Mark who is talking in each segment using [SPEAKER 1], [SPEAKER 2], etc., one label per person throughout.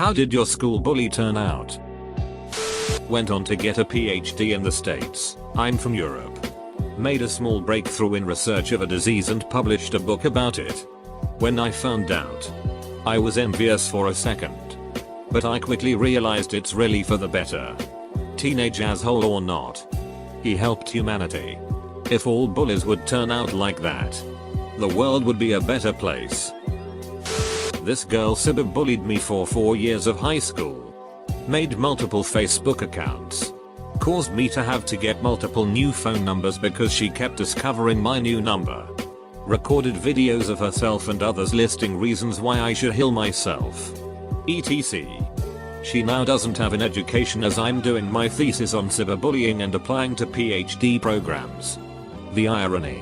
[SPEAKER 1] How did your school bully turn out? Went on to get a PhD in the States. I'm from Europe. Made a small breakthrough in research of a disease and published a book about it. When I found out, I was envious for a second. But I quickly realized it's really for the better. Teenage asshole or not. He helped humanity. If all bullies would turn out like that, the world would be a better place. This girl cyberbullied me for 4 years of high school. Made multiple Facebook accounts. Caused me to have to get multiple new phone numbers because she kept discovering my new number. Recorded videos of herself and others listing reasons why I should heal myself. etc. She now doesn't have an education as I'm doing my thesis on cyberbullying and applying to PhD programs. The irony.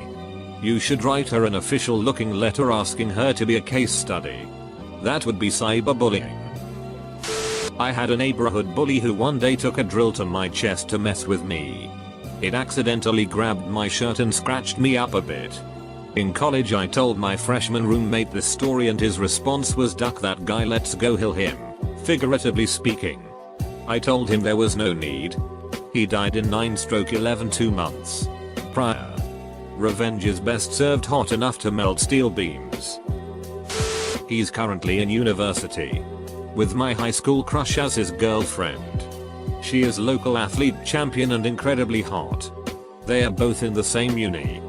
[SPEAKER 1] You should write her an official looking letter asking her to be a case study. That would be cyberbullying. I had a neighborhood bully who one day took a drill to my chest to mess with me. It accidentally grabbed my shirt and scratched me up a bit. In college I told my freshman roommate this story and his response was "Duck that guy, let's go heal him," figuratively speaking. I told him there was no need. He died in 9/11 2 months prior. Revenge is best served hot enough to melt steel beams. He's currently in university, with my high school crush as his girlfriend. She is local athlete champion and incredibly hot. They are both in the same uni.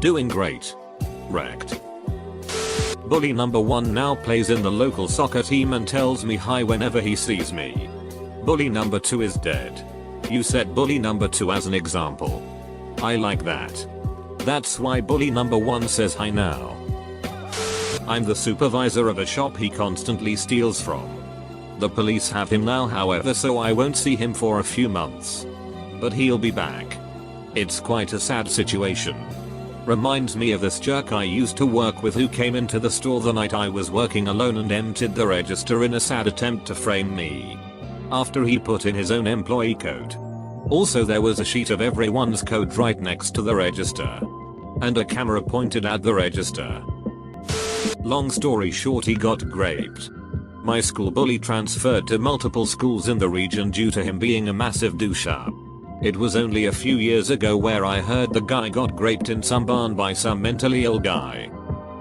[SPEAKER 1] Doing great. Wrecked. Bully number 1 now plays in the local soccer team and tells me hi whenever he sees me. Bully number 2 is dead. You set bully number 2 as an example. I like that. That's why bully number 1 says hi now. I'm the supervisor of a shop he constantly steals from. The police have him now however, so I won't see him for a few months. But he'll be back. It's quite a sad situation. Reminds me of this jerk I used to work with who came into the store the night I was working alone and emptied the register in a sad attempt to frame me. After he put in his own employee code. Also there was a sheet of everyone's code right next to the register. And a camera pointed at the register. Long story short, he got raped. My school bully transferred to multiple schools in the region due to him being a massive doucher. It was only a few years ago where I heard the guy got raped in some barn by some mentally ill guy.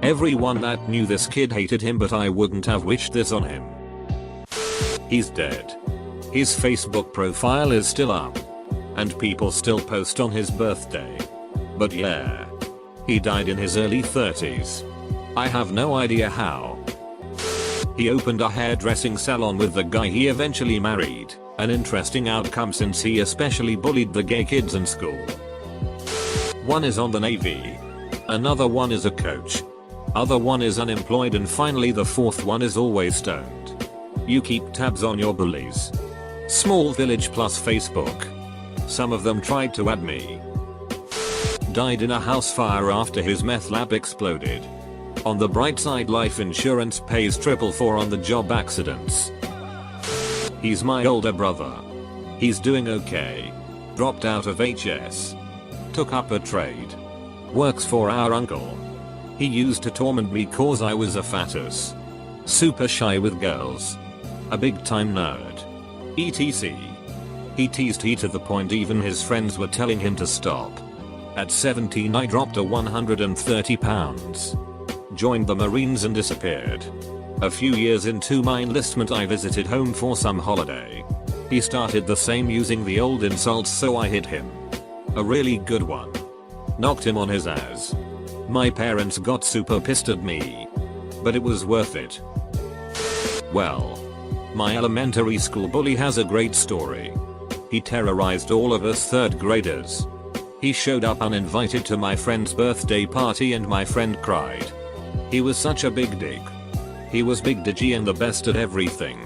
[SPEAKER 1] Everyone that knew this kid hated him, but I wouldn't have wished this on him. He's dead. His Facebook profile is still up. And people still post on his birthday. But yeah. He died in his early 30s. I have no idea how. He opened a hairdressing salon with the guy he eventually married, an interesting outcome since he especially bullied the gay kids in school. One is on the Navy. Another one is a coach. Other one is unemployed, and finally the fourth one is always stoned. You keep tabs on your bullies. Small village plus Facebook. Some of them tried to add me. Died in a house fire after his meth lab exploded. On the bright side, life insurance pays triple for on the job accidents. He's my older brother. He's doing okay. Dropped out of HS. Took up a trade. Works for our uncle. He used to torment me cause I was a fatus. Super shy with girls. A big time nerd. etc. He teased he to the point even his friends were telling him to stop. At 17 I dropped a 130 pounds. Joined the Marines and disappeared. A few years into my enlistment I visited home for some holiday. He started the same using the old insults, so I hit him. A really good one. Knocked him on his ass. My parents got super pissed at me. But it was worth it. Well. My elementary school bully has a great story. He terrorized all of us 3rd graders. He showed up uninvited to my friend's birthday party and my friend cried. He was such a big dick. He was big digi and the best at everything.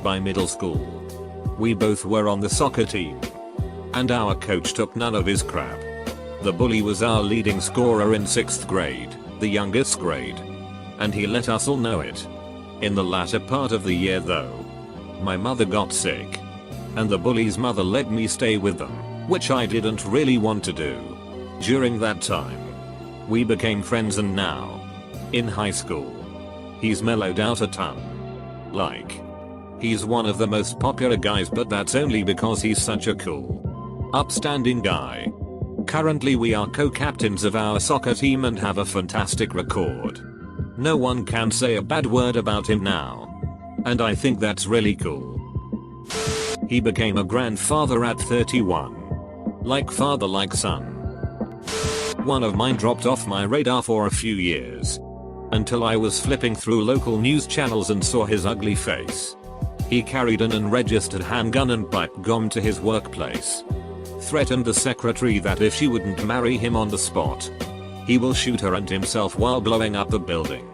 [SPEAKER 1] By middle school, we both were on the soccer team. And our coach took none of his crap. The bully was our leading scorer in 6th grade, the youngest grade. And he let us all know it. In the latter part of the year though, my mother got sick. And the bully's mother let me stay with them, which I didn't really want to do. During that time, we became friends, and now, in high school, he's mellowed out a ton. Like, He's one of the most popular guys, but that's only because he's such a cool, upstanding guy. Currently we are co-captains of our soccer team and have a fantastic record. No one can say a bad word about him now. And I think that's really cool. He became a grandfather at 31. Like father like son. One of mine dropped off my radar for a few years. Until I was flipping through local news channels and saw his ugly face. He carried an unregistered handgun and pipe bomb to his workplace. Threatened the secretary that if she wouldn't marry him on the spot, he will shoot her and himself while blowing up the building.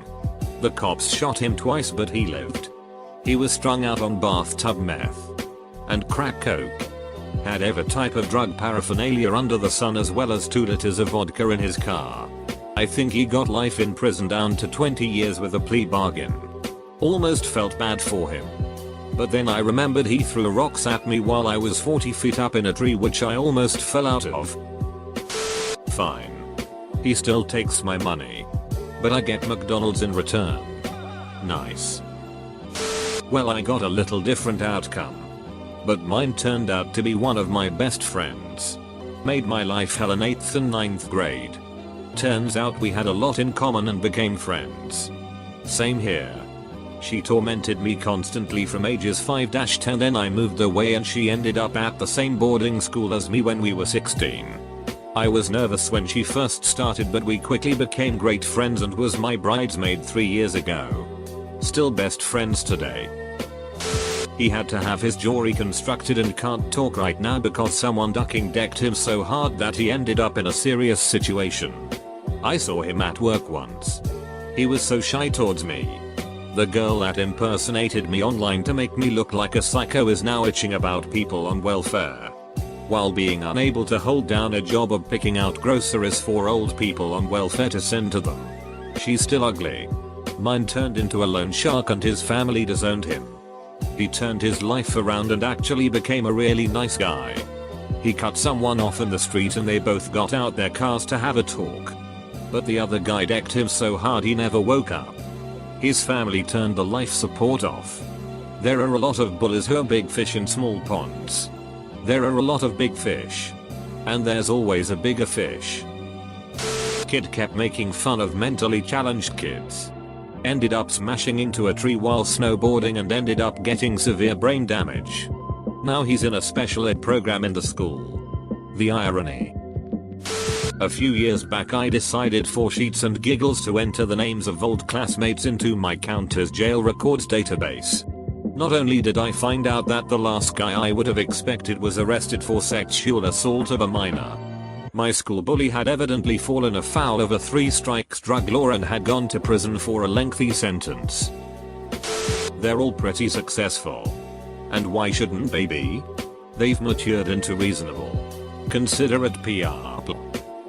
[SPEAKER 1] The cops shot him twice but he lived. He was strung out on bathtub meth and crack coke. Had every type of drug paraphernalia under the sun as well as 2 liters of vodka in his car. I think he got life in prison down to 20 years with a plea bargain. Almost felt bad for him. But then I remembered he threw rocks at me while I was 40 feet up in a tree which I almost fell out of. Fine. He still takes my money. But I get McDonald's in return. Nice. Well, I got a little different outcome. But mine turned out to be one of my best friends. Made my life hell in 8th and 9th grade. Turns out we had a lot in common and became friends. Same here. She tormented me constantly from ages 5-10, then I moved away and she ended up at the same boarding school as me when we were 16. I was nervous when she first started but we quickly became great friends and was my bridesmaid 3 years ago. Still best friends today. He had to have his jaw reconstructed and can't talk right now because someone ducking decked him so hard that he ended up in a serious situation. I saw him at work once. He was so shy towards me. The girl that impersonated me online to make me look like a psycho is now itching about people on welfare. While being unable to hold down a job of picking out groceries for old people on welfare to send to them. She's still ugly. Mine turned into a loan shark and his family disowned him. He turned his life around and actually became a really nice guy. He cut someone off in the street and they both got out their cars to have a talk. But the other guy decked him so hard he never woke up. His family turned the life support off. There are a lot of bullies who are big fish in small ponds. There are a lot of big fish. And there's always a bigger fish. Kid kept making fun of mentally challenged kids. Ended up smashing into a tree while snowboarding and ended up getting severe brain damage. Now he's in a special ed program in the school. The irony. A few years back I decided for sheets and giggles to enter the names of old classmates into my Counters jail records database. Not only did I find out that the last guy I would have expected was arrested for sexual assault of a minor. My school bully had evidently fallen afoul of a 3 strikes drug law and had gone to prison for a lengthy sentence. They're all pretty successful. And why shouldn't they be? They've matured into reasonable, considerate PR.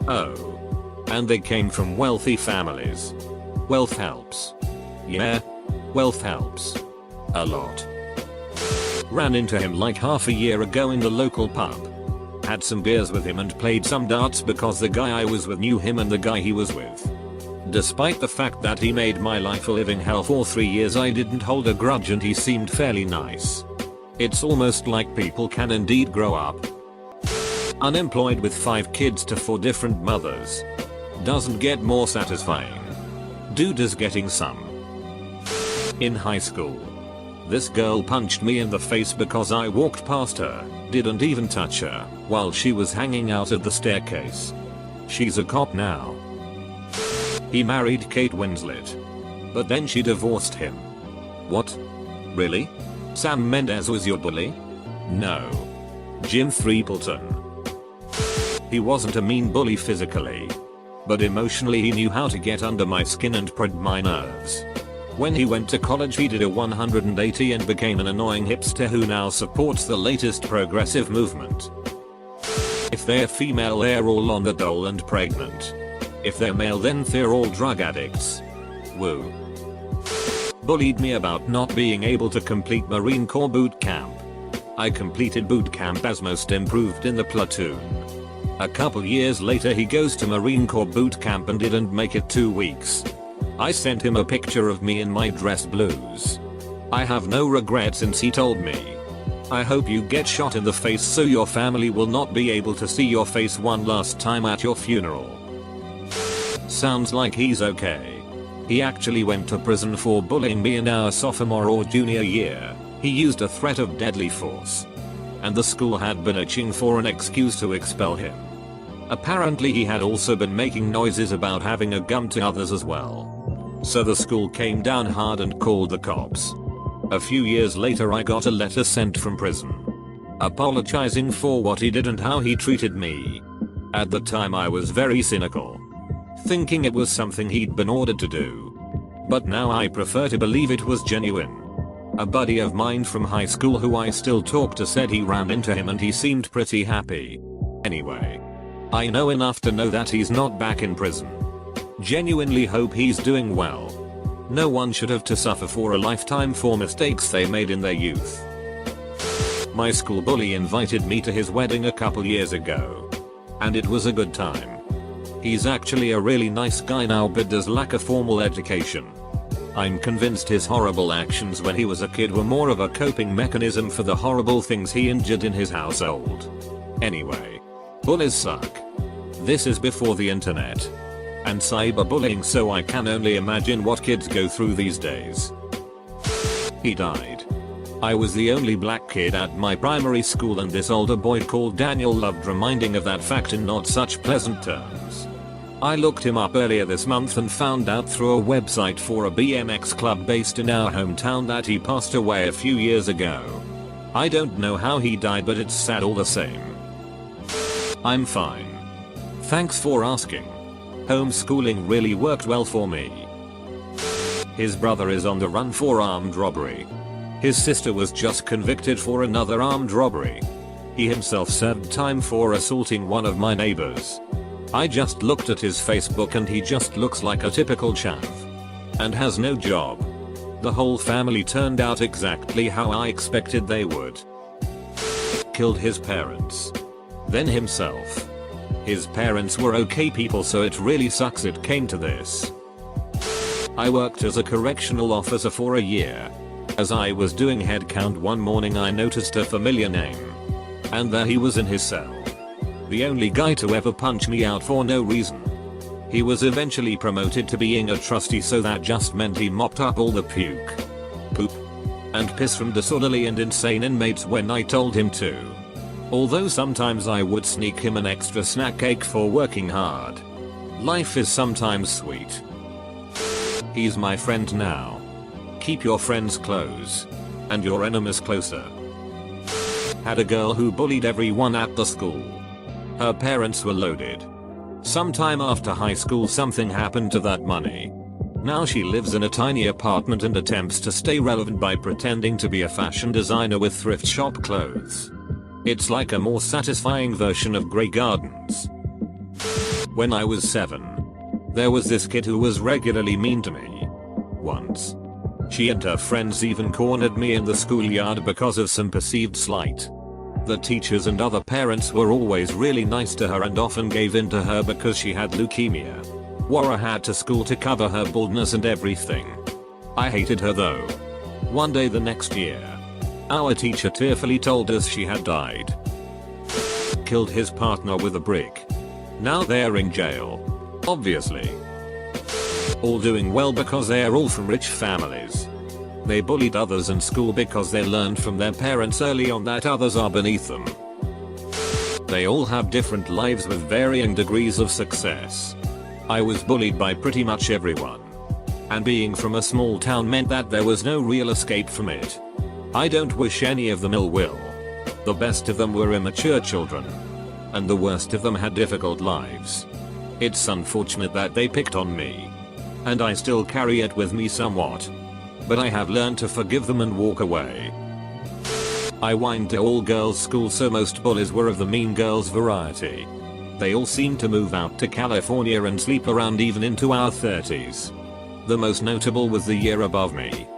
[SPEAKER 1] Oh. And they came from wealthy families. Wealth helps. Yeah. Wealth helps. A lot. Ran into him like half a year ago in the local pub. Had some beers with him and played some darts because the guy I was with knew him and the guy he was with. Despite the fact that he made my life a living hell for 3 years, I didn't hold a grudge and he seemed fairly nice. It's almost like people can indeed grow up. Unemployed with 5 kids to 4 different mothers. Doesn't get more satisfying. Dude is getting some. In high school. This girl punched me in the face because I walked past her, didn't even touch her, while she was hanging out at the staircase. She's a cop now. He married Kate Winslet. But then she divorced him. What? Really? Sam Mendes was your bully? No. Jim Threepleton. He wasn't a mean bully physically. But emotionally he knew how to get under my skin and prod my nerves. When he went to college he did a 180 and became an annoying hipster who now supports the latest progressive movement. If they're female they're all on the dole and pregnant. If they're male then they're all drug addicts. Woo. Bullied me about not being able to complete Marine Corps boot camp. I completed boot camp as most improved in the platoon. A couple years later he goes to Marine Corps boot camp and didn't make it 2 weeks. I sent him a picture of me in my dress blues. I have no regrets since he told me. I hope you get shot in the face so your family will not be able to see your face one last time at your funeral. Sounds like he's okay. He actually went to prison for bullying me in our sophomore or junior year. He used a threat of deadly force. And the school had been itching for an excuse to expel him. Apparently he had also been making noises about having a gun to others as well. So the school came down hard and called the cops. A few years later I got a letter sent from prison, apologizing for what he did and how he treated me. At the time I was very cynical, thinking it was something he'd been ordered to do. But now I prefer to believe it was genuine. A buddy of mine from high school who I still talk to said he ran into him and he seemed pretty happy. Anyway, I know enough to know that he's not back in prison. Genuinely hope he's doing well. No one should have to suffer for a lifetime for mistakes they made in their youth. My school bully invited me to his wedding a couple years ago. And it was a good time. He's actually a really nice guy now but does lack a formal education. I'm convinced his horrible actions when he was a kid were more of a coping mechanism for the horrible things he endured in his household. Anyway, bullies suck. This is before the internet and cyberbullying, so I can only imagine what kids go through these days. He died. I was the only black kid at my primary school and this older boy called Daniel loved reminding of that fact in not such pleasant terms. I looked him up earlier this month and found out through a website for a BMX club based in our hometown that he passed away a few years ago. I don't know how he died but it's sad all the same. I'm fine. Thanks for asking. Homeschooling really worked well for me. His brother is on the run for armed robbery. His sister was just convicted for another armed robbery. He himself served time for assaulting one of my neighbors. I just looked at his Facebook and he just looks like a typical chav. And has no job. The whole family turned out exactly how I expected they would. Killed his parents. Then himself. His parents were okay people, so it really sucks it came to this. I worked as a correctional officer for a year. As I was doing head count one morning I noticed a familiar name. And there he was in his cell. The only guy to ever punch me out for no reason. He was eventually promoted to being a trustee, so that just meant he mopped up all the puke, poop, and piss from disorderly and insane inmates when I told him to. Although sometimes I would sneak him an extra snack cake for working hard. Life is sometimes sweet. He's my friend now. Keep your friends close. And your enemies closer. Had a girl who bullied everyone at the school. Her parents were loaded. Sometime after high school something happened to that money. Now she lives in a tiny apartment and attempts to stay relevant by pretending to be a fashion designer with thrift shop clothes. It's like a more satisfying version of Grey Gardens. When I was 7, there was this kid who was regularly mean to me. Once, she and her friends even cornered me in the schoolyard because of some perceived slight. The teachers and other parents were always really nice to her and often gave in to her because she had leukemia. Wore a hat to school to cover her baldness and everything. I hated her though. One day the next year, our teacher tearfully told us she had died. Killed his partner with a brick. Now they're in jail. Obviously. All doing well because they're all from rich families. They bullied others in school because they learned from their parents early on that others are beneath them. They all have different lives with varying degrees of success. I was bullied by pretty much everyone. And being from a small town meant that there was no real escape from it. I don't wish any of them ill will. The best of them were immature children. And the worst of them had difficult lives. It's unfortunate that they picked on me. And I still carry it with me somewhat. But I have learned to forgive them and walk away. I went to all girls school, so most bullies were of the mean girls variety. They all seemed to move out to California and sleep around even into our 30s. The most notable was the year above me,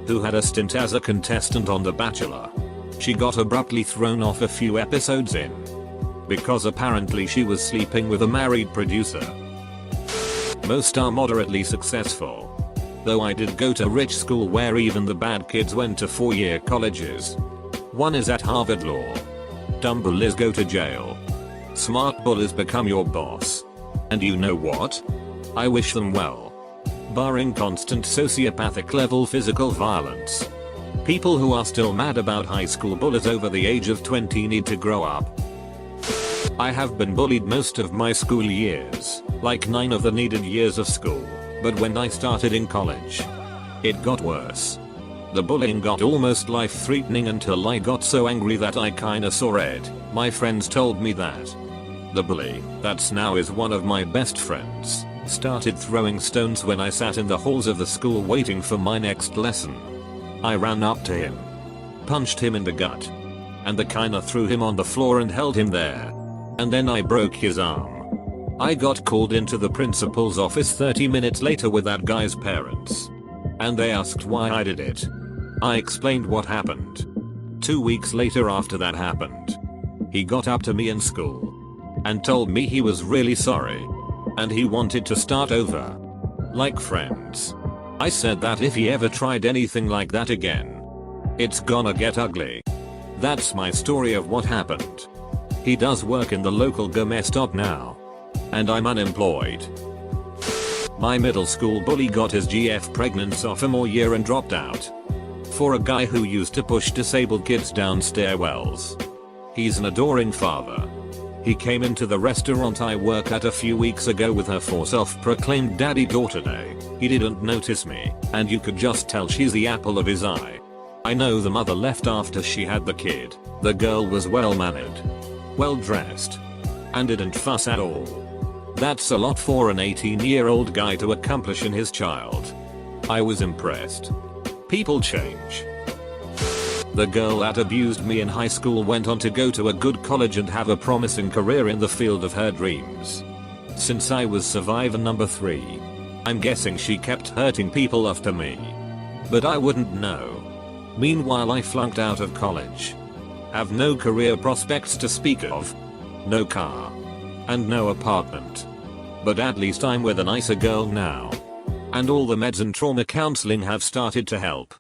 [SPEAKER 1] who had a stint as a contestant on The Bachelor. She got abruptly thrown off a few episodes in, because apparently she was sleeping with a married producer. Most are moderately successful. Though I did go to a rich school where even the bad kids went to 4-year colleges. One is at Harvard Law. Dumb bullies go to jail. Smart bullies become your boss. And you know what? I wish them well. Barring constant sociopathic level physical violence. People who are still mad about high school bullies over the age of 20 need to grow up. I have been bullied most of my school years, like 9 of the needed years of school, but when I started in college, it got worse. The bullying got almost life-threatening until I got so angry that I kinda saw red. My friends told me that the bully, that's now is one of my best friends, started throwing stones when I sat in the halls of the school waiting for my next lesson. I ran up to him, punched him in the gut, and the kinda threw him on the floor and held him there. And then I broke his arm. I got called into the principal's office 30 minutes later with that guy's parents. And they asked why I did it. I explained what happened. 2 weeks later after that happened, he got up to me in school and told me he was really sorry and he wanted to start over. Like friends. I said that if he ever tried anything like that again, it's gonna get ugly. That's my story of what happened. He does work in the local gourmet stop now. And I'm unemployed. My middle school bully got his GF pregnant sophomore year and dropped out. For a guy who used to push disabled kids down stairwells. He's an adoring father. He came into the restaurant I work at a few weeks ago with her for self-proclaimed daddy-daughter day. He didn't notice me, and you could just tell she's the apple of his eye. I know the mother left after she had the kid. The girl was well-mannered, well-dressed, and didn't fuss at all. That's a lot for an 18-year-old guy to accomplish in his child. I was impressed. People change. The girl that abused me in high school went on to go to a good college and have a promising career in the field of her dreams. Since I was survivor number 3, I'm guessing she kept hurting people after me. But I wouldn't know. Meanwhile I flunked out of college. Have no career prospects to speak of. No car. And no apartment. But at least I'm with a nicer girl now. And all the meds and trauma counseling have started to help.